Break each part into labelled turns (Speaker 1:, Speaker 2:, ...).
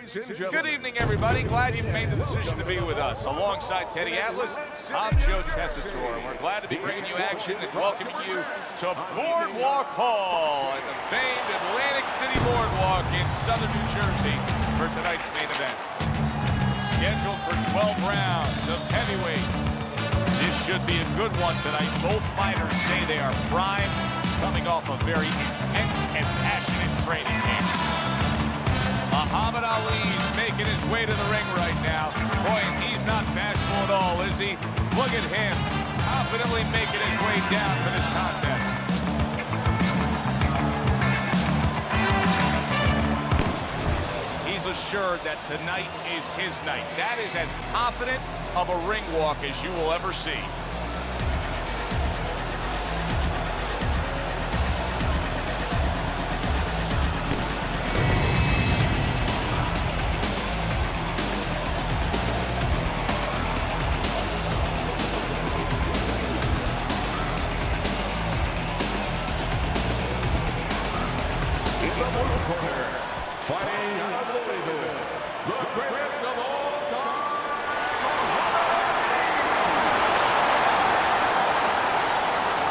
Speaker 1: Ladies and gentlemen.
Speaker 2: Good evening, everybody. Glad you've made the decision to be with us. Alongside Teddy Atlas, I'm Joe Tessitore, and we're glad to be bringing you action and welcoming you to Boardwalk Hall at the famed Atlantic City Boardwalk in southern New Jersey for tonight's main event. Scheduled for 12 rounds of heavyweights. This should be a good one tonight. Both fighters say they are primed, coming off a very intense and passionate training camp. Muhammad Ali's making his way to the ring right now. Boy, and he's not bashful at all, is he? Look at him, confidently making his way down for this contest. He's assured that tonight is his night. That is as confident of a ring walk as you will ever see.
Speaker 1: Fighting out of Louisville, the greatest of all time,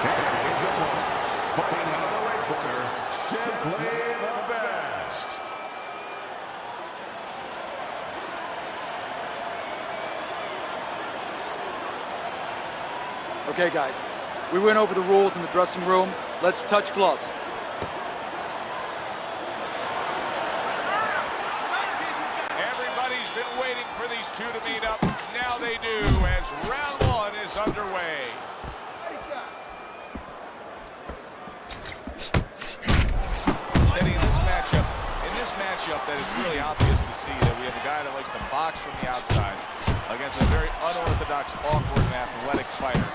Speaker 1: and his opponents, fighting out of the red corner, simply the best.
Speaker 3: Okay, guys, we went over the rules in the dressing room. Let's touch gloves.
Speaker 2: Everybody's been waiting for these two to meet up. Now they do, as round one is underway. Eddie, in this matchup, that is really obvious to see that we have a guy that likes to box from the outside against a very unorthodox, awkward, and athletic fighter.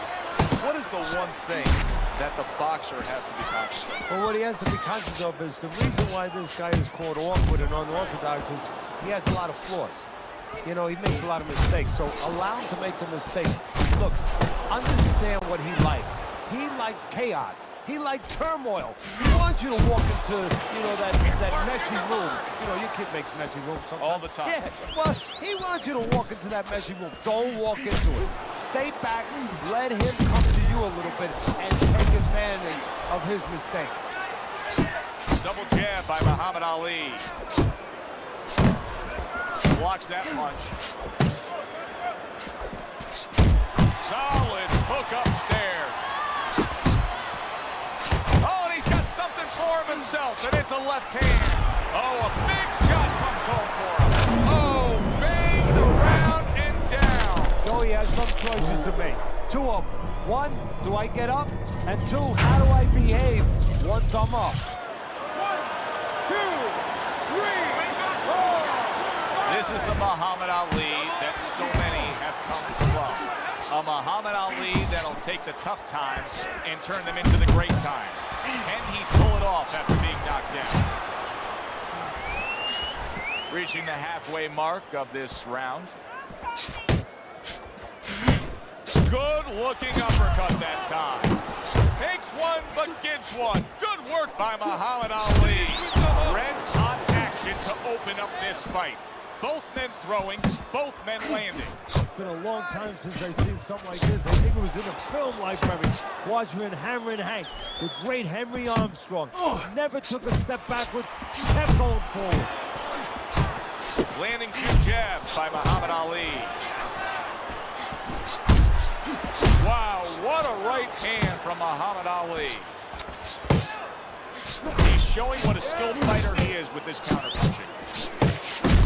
Speaker 2: What is the one thing that the boxer has to be conscious of?
Speaker 4: Well, what he has to be conscious of is the reason why this guy is called awkward and unorthodox is he has a lot of flaws. You know, he makes a lot of mistakes, so allow him to make the mistakes. Look, understand what he likes. He likes chaos. He likes turmoil. He wants you to walk into, you know, that messy room. You know, your kid makes messy rooms sometimes.
Speaker 2: All the time.
Speaker 4: Yeah, well, he wants you to walk into that messy room. Don't walk into it. Stay back, let him come to you a little bit and take advantage of his mistakes.
Speaker 2: Double jab by Muhammad Ali. Blocks that punch. Solid hook upstairs. Oh, and he's got something for him himself, and it's a left hand. Oh, a big shot comes home for him. Oh, banged around and down.
Speaker 4: So he has some choices to make. Two of them. One, do I get up? And two, how do I behave once I'm up?
Speaker 1: 1, 2, 3, 4.
Speaker 2: This is the Muhammad Ali that so many have come to love. A Muhammad Ali that'll take the tough times and turn them into the great times. Can he pull it off after being knocked down? Reaching the halfway mark of this round. Good looking uppercut that time. Takes one, but gives one. Good work by Muhammad Ali. Red hot action to open up this fight. Both men throwing, both men landing.
Speaker 4: It's been a long time since I've seen something like this. I think it was in a film library, watching Hammer and Hank. The great Henry Armstrong. Never took a step backwards, kept going forward.
Speaker 2: Landing two jabs by Muhammad Ali. Wow, what a right hand from Muhammad Ali. He's showing what a skilled fighter he is with this counterpunching.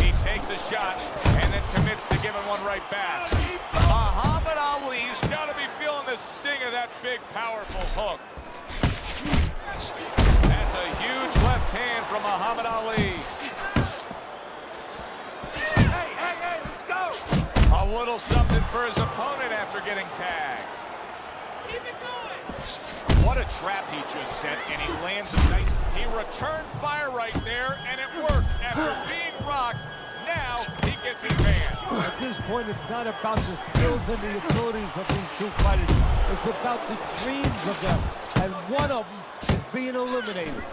Speaker 2: He takes a shot and then commits to giving one right back. Muhammad Ali's got to be feeling the sting of that big, powerful hook. That's a huge left hand from Muhammad Ali. Hey, let's go! A little something for his opponent after getting tagged. Keep it going! What a trap he just set, and he lands a nice... He returned fire right there, and it worked. After being rocked, now he gets his man.
Speaker 4: At this point, it's not about the skills and the abilities of these two fighters. It's about the dreams of them, and one of them is being eliminated.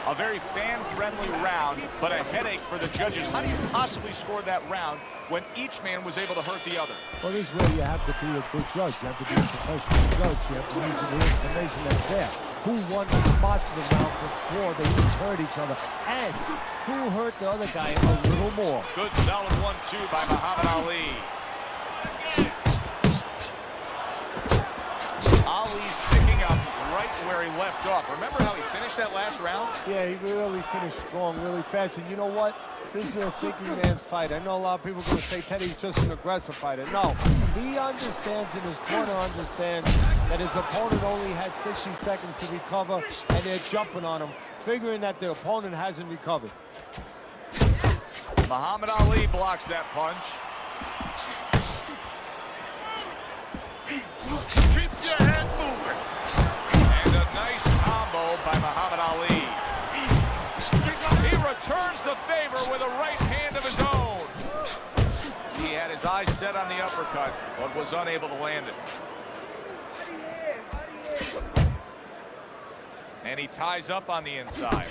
Speaker 2: A very fan-friendly round, but a headache for the judges. How do you possibly score that round when each man was able to hurt the other?
Speaker 4: Well, this is where you have to be a good judge. You have to be a professional judge. You have to use the information that's there. Who won the spots of the round before they each hurt each other, and who hurt the other guy a little more.
Speaker 2: Good solid 1-2 by Muhammad Ali. Ali's picking up right where he left off. Remember how he finished that last round?
Speaker 4: Yeah, he really finished strong, really fast. And you know what? This is a thinking man's fight. I know a lot of people are going to say Teddy's just an aggressive fighter. No, he understands, in his corner understands, that his opponent only has 60 seconds to recover, and they're jumping on him, figuring that the opponent hasn't recovered.
Speaker 2: Muhammad Ali blocks that punch.
Speaker 1: Keep your head moving.
Speaker 2: And a nice combo by Muhammad Ali. He returns the favor with a right hand of his own. He had his eyes set on the uppercut, but was unable to land it. And he ties up on the inside.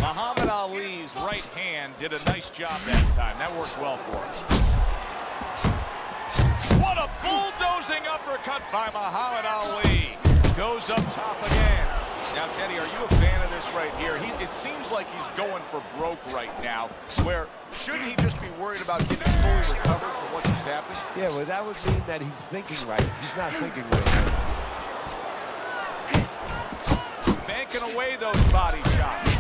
Speaker 2: Muhammad Ali's right hand did a nice job that time. That worked well for him. What a bulldozing uppercut by Muhammad Ali. Goes up top again. Now, Teddy, are you a fan of this right here? It seems like he's going for broke right now, where shouldn't he just be worried about getting fully recovered from what just happened?
Speaker 4: Yeah, well, that would mean that he's thinking right. He's not thinking right.
Speaker 2: Banking away those body shots.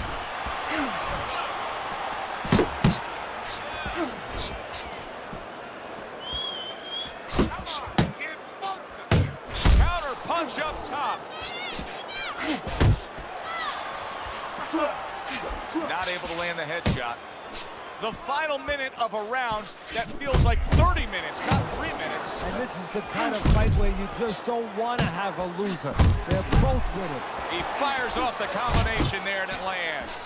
Speaker 2: Counter punch up top. Not able to land the headshot. The final minute of a round that feels like 30 minutes, not 3 minutes.
Speaker 4: And this is the kind of fight where you just don't want to have a loser. They're both winners.
Speaker 2: He fires off the combination there and it lands.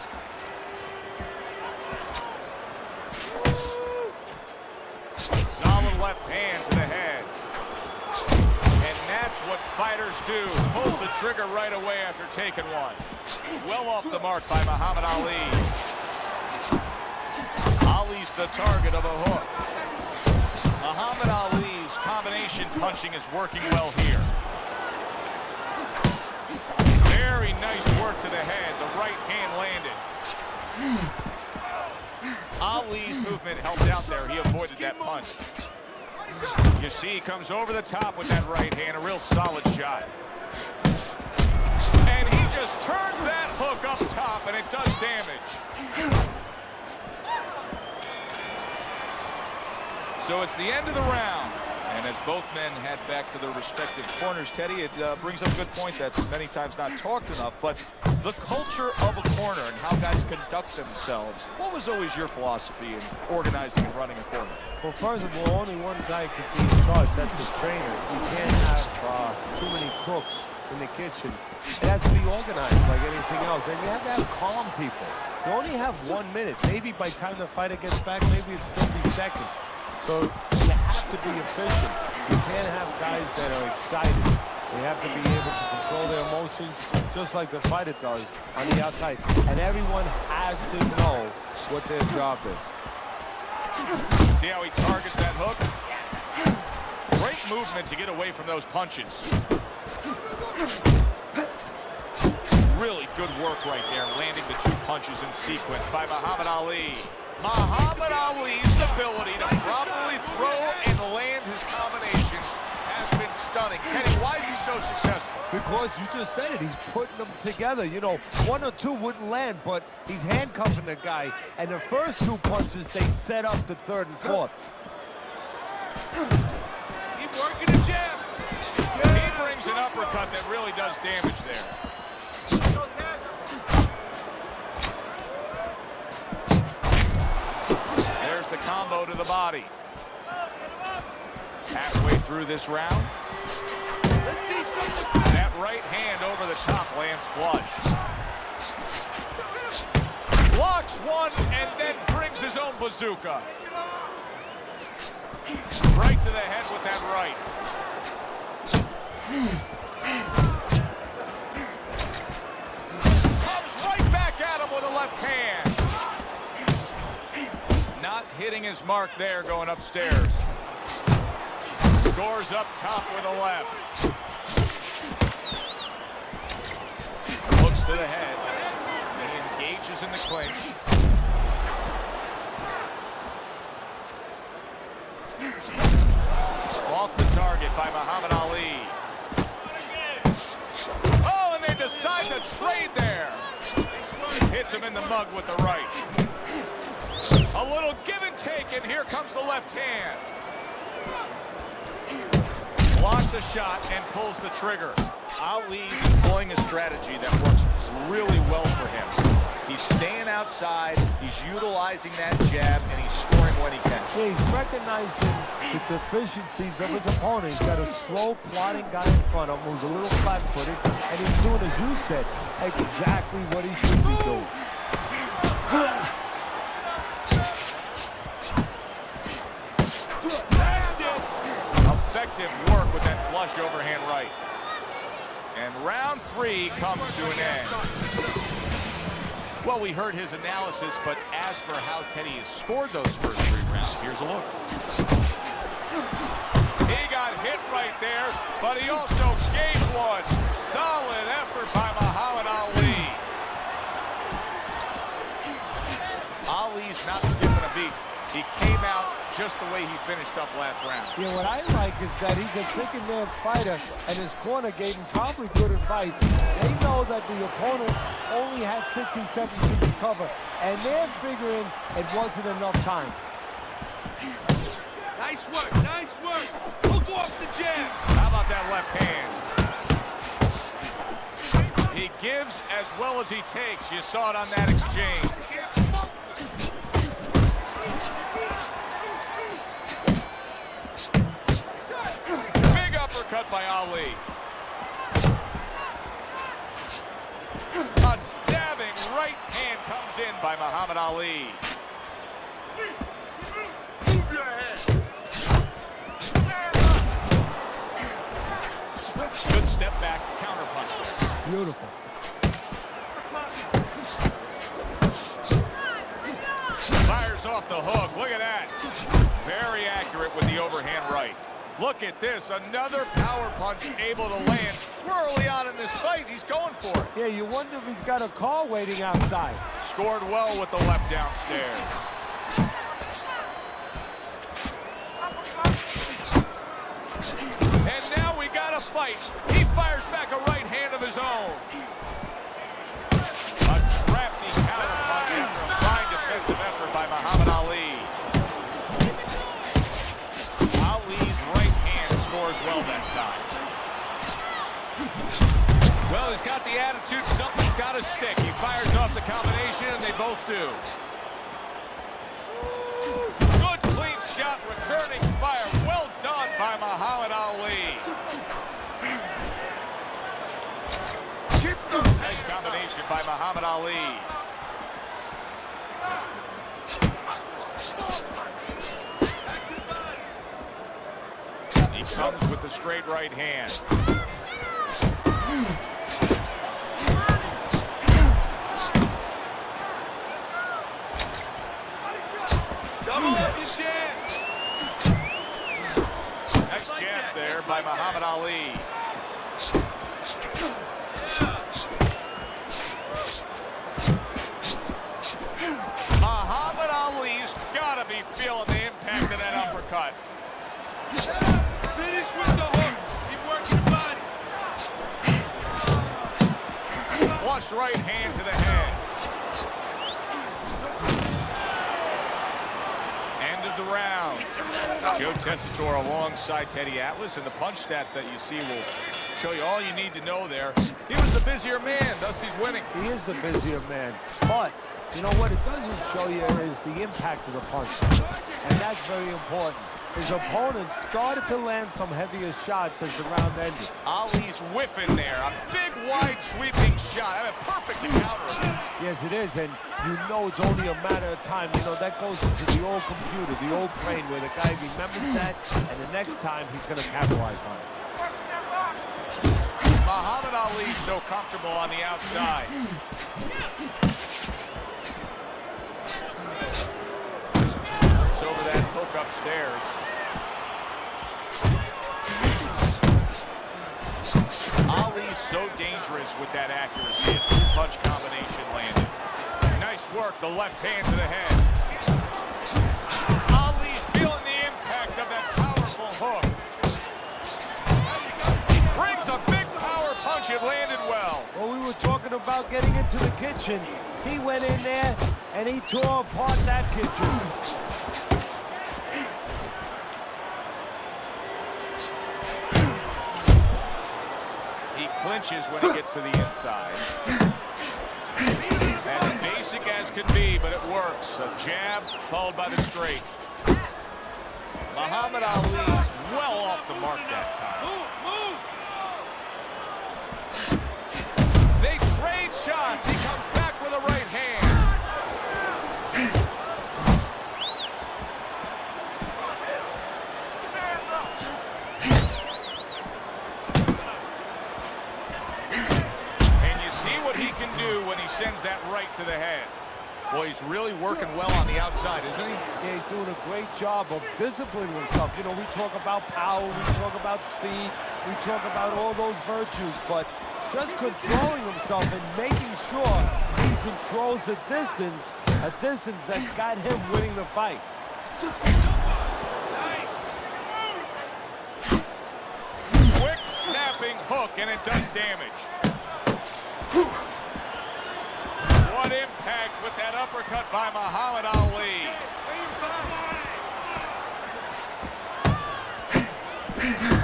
Speaker 2: Solid left hand to the head. And that's what fighters do. Pulls the trigger right away after taking one. Well off the mark by Muhammad Ali. Ali's the target of a hook. Muhammad Ali's combination punching is working well here. Very nice work to the head. The right hand landed. Ali's movement helped out there. He avoided that punch. You see, he comes over the top with that right hand. A real solid shot. And he just turns that hook up top, and it does damage. So it's the end of the round. And as both men head back to their respective corners, Teddy, it brings up a good point that's many times not talked enough, but the culture of a corner and how guys conduct themselves. What was always your philosophy in organizing and running a corner?
Speaker 4: Well, first of all, only one guy can be in charge. That's the trainer. You can't have too many cooks in the kitchen. It has to be organized like anything else. And you have to have calm people. You only have 1 minute. Maybe by the time the fighter gets back, maybe it's 50 seconds. So you have to be efficient. You can't have guys that are excited. They have to be able to control their emotions just like the fighter does on the outside. And everyone has to know what their job is.
Speaker 2: See how he targets that hook? Great movement to get away from those punches. Really good work right there, landing the 2 punches in sequence by Muhammad Ali. Muhammad Ali's ability to properly throw and land his combinations has been stunning. Kenny, why is he so successful?
Speaker 4: Because you just said it, he's putting them together. You know, 1 or 2 wouldn't land, but he's handcuffing the guy. And the first 2 punches, they set up the 3rd and 4th.
Speaker 2: Keep working the jab. He brings an uppercut that really does damage there. There's the combo to the body. Halfway through this round. Let's see something. That right hand over the top lands flush. Blocks one and then brings his own bazooka. Right to the head with that right. left hand. Not hitting his mark there, going upstairs. Scores up top with a left. Looks to the head. He engages in the clinch. Off the target by Muhammad Ali. Oh, and they decide to trade there. Hits him in the mug with the right. A little give and take, and here comes the left hand. Blocks a shot and pulls the trigger. Ali's employing a strategy that works really well for him. He's staying outside, he's utilizing that jab, and he's scoring when he can.
Speaker 4: Yeah, he's recognizing the deficiencies of his opponent. He's got a slow, plodding guy in front of him who's a little flat-footed, and he's doing, as you said, exactly what he should be doing.
Speaker 2: Effective work with that flush overhand right. And round 3 comes to an end. Well, we heard his analysis, but as for how Teddy has scored those first 3 rounds, here's a look. He got hit right there, but he also gave one. Solid effort by Muhammad Ali. Ali's not skipping a beat. He came out just the way he finished up last round.
Speaker 4: Yeah, what I like is that he's a thinking man's fighter, and his corner gave him probably good advice. They know that the opponent only had 60 seconds to recover, and they're figuring it wasn't enough time.
Speaker 5: Nice work, nice work. Hook off the jab.
Speaker 2: How about that left hand? He gives as well as he takes. You saw it on that exchange. Big uppercut by Ali. A stabbing right hand comes in by Muhammad Ali.
Speaker 5: Move your head.
Speaker 2: Good step back counter punch.
Speaker 4: Beautiful.
Speaker 2: Fires off the hook. Look at that. Very accurate with the overhand right. Look at this. Another power punch able to land. We're early on in this fight. He's going for it.
Speaker 4: Yeah, you wonder if he's got a car waiting outside.
Speaker 2: Scored well with the left downstairs. And now we got a fight. He fires back a right hand of his own. A crafty counter punch after a fine defensive effort by Muhammad Ali. Ali's right hand scores well that time. Well, he's got the attitude, something's got to stick. He fires off the combination, and they both do. Good clean shot, returning fire. Well done by Muhammad Ali. Nice combination by Muhammad Ali. He comes with the straight right hand.
Speaker 5: Double up your jab.
Speaker 2: Nice jab there by Muhammad Ali. Muhammad Ali's got to be feeling the impact of that uppercut.
Speaker 5: Finish with the hook. Keep working the body.
Speaker 2: Flush right hand to the head. End of the round. Joe Tessitore alongside Teddy Atlas, and the punch stats that you see will show you all you need to know there. He was the busier man, thus he's winning.
Speaker 4: He is the busier man, but you know what it doesn't show you is the impact of the punch, and that's very important. His opponent started to land some heavier shots as the round ended.
Speaker 2: Ali's whiffing there, a big wide sweeping shot. I mean, perfect to counter him.
Speaker 4: Yes, it is, and you know it's only a matter of time. You know, that goes into the old computer, the old brain, where the guy remembers that, and the next time he's going to capitalize on it.
Speaker 2: Muhammad Ali so comfortable on the outside. the left hand to the head. Ali's feeling the impact of that powerful hook. Brings a big power punch. It landed well.
Speaker 4: Well, we were talking about getting into the kitchen. He went in there and he tore apart that kitchen.
Speaker 2: He clinches when he gets to the inside. As basic as can be, but it works. A jab followed by the straight. Muhammad Ali's well off the mark that time. They trade shots. He comes back with a right hand. And you see what he can do when he sends that right to the head. Boy, he's really working well on the outside, isn't he?
Speaker 4: Yeah, he's doing a great job of disciplining himself. You know, we talk about power, we talk about speed, we talk about all those virtues, but just controlling himself and making sure he controls the distance, a distance that's got him winning the fight.
Speaker 2: Quick snapping hook, and it does damage. What impact with that uppercut by Muhammad Ali.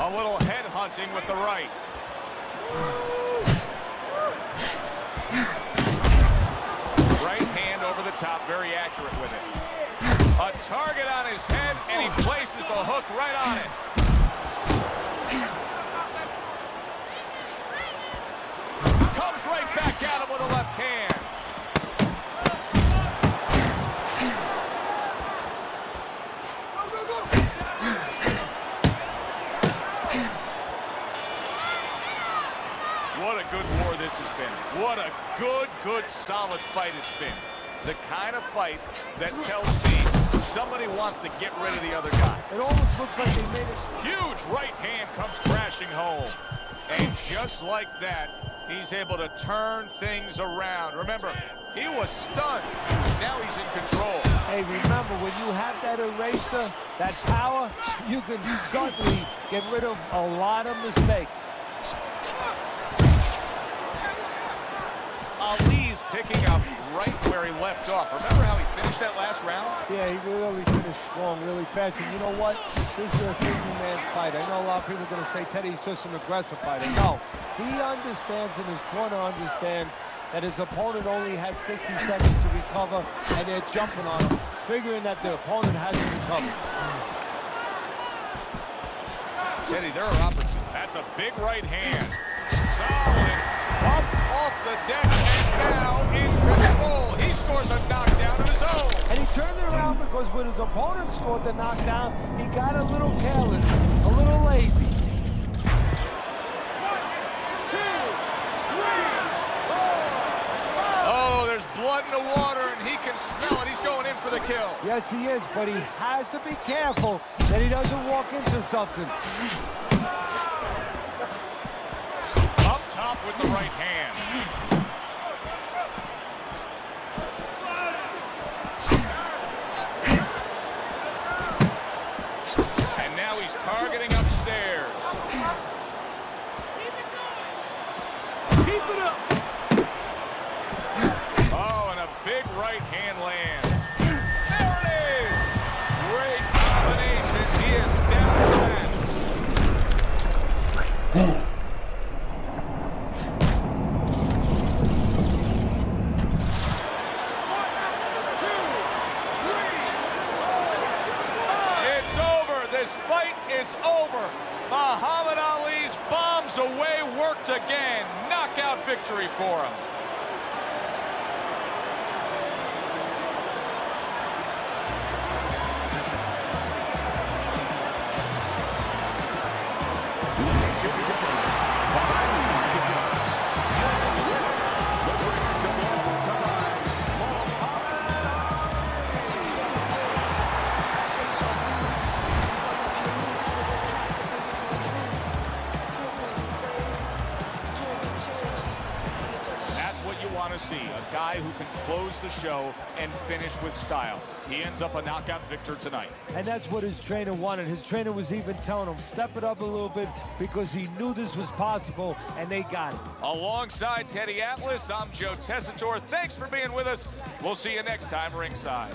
Speaker 2: A little head hunting with the right. Right hand over the top, very accurate with it. A target on his head, and he places the hook right on it. Comes right back at him with a left hand. What a good war this has been. What a good, solid fight it's been. The kind of fight that tells me somebody wants to get rid of the other guy.
Speaker 4: It almost looks like they made it.
Speaker 2: Huge right hand comes crashing home. And just like that, he's able to turn things around. Remember, he was stunned. Now he's in control.
Speaker 4: Hey, remember, when you have that eraser, that power, you can certainly get rid of a lot of mistakes.
Speaker 2: Ali's picking up right where he left off. Remember how he finished that last round?
Speaker 4: Yeah, he really finished strong, really fast. And you know what? This is a thinking man's fight. I know a lot of people are going to say Teddy's just an aggressive fighter. No, he understands, and his corner understands, that his opponent only has 60 seconds to recover, and they're jumping on him, figuring that the opponent hasn't recovered.
Speaker 2: Teddy, there are opportunities. That's a big right hand. Solid. Up off the deck, and now in control. He scores a knockdown of his own.
Speaker 4: And he turned it around because when his opponent scored the knockdown, he got a little careless, a little lazy. 1, 2, 3, 4, 5.
Speaker 2: Oh, there's blood in the water, and he can smell it. He's going in for the kill.
Speaker 4: Yes, he is, but he has to be careful that he doesn't walk into something.
Speaker 2: Up top with the right hand. And now he's targeting upstairs.
Speaker 5: Keep it up.
Speaker 2: Oh, and a big right hand lands. There it is! Great combination. He is down to that. It's over. This fight is over. Muhammad Ali's bombs away worked again. Knockout victory for him. guy who can close the show and finish with style. He ends up a knockout victor tonight.
Speaker 4: And that's what his trainer wanted. His trainer was even telling him, step it up a little bit, because he knew this was possible, and they got it.
Speaker 2: Alongside Teddy Atlas, I'm Joe Tessitore. Thanks for being with us. We'll see you next time ringside.